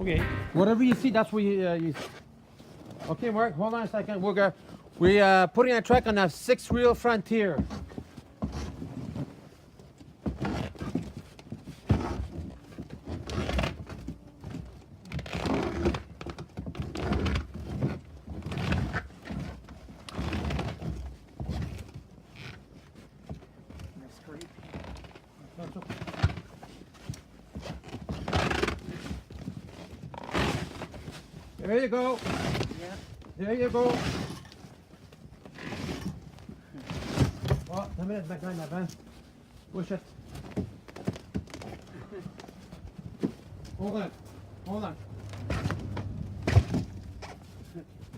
Okay. Whatever you see, that's what you. Okay, Mark, hold on a second. We're putting a track on a 6-wheel Frontier. Nice scrape. There you go. Yeah. There you go. Oh, 10 minutes behind that van. Push it. Hold on. Hold on.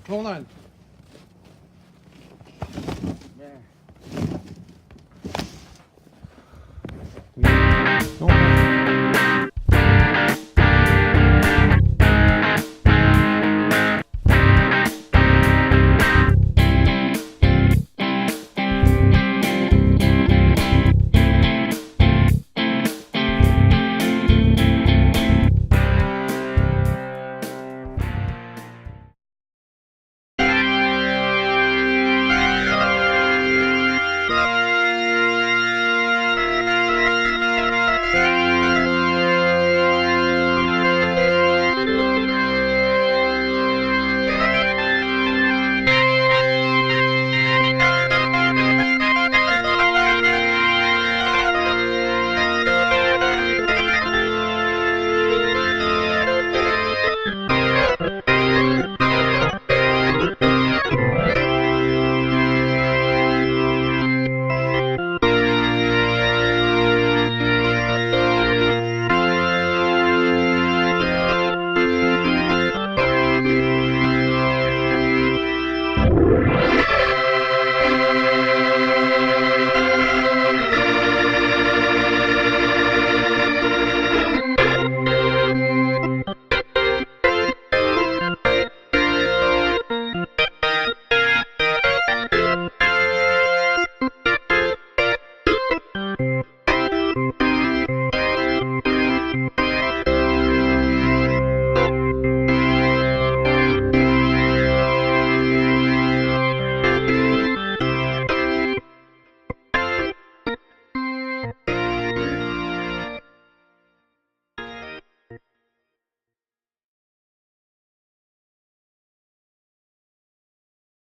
Hold on. There.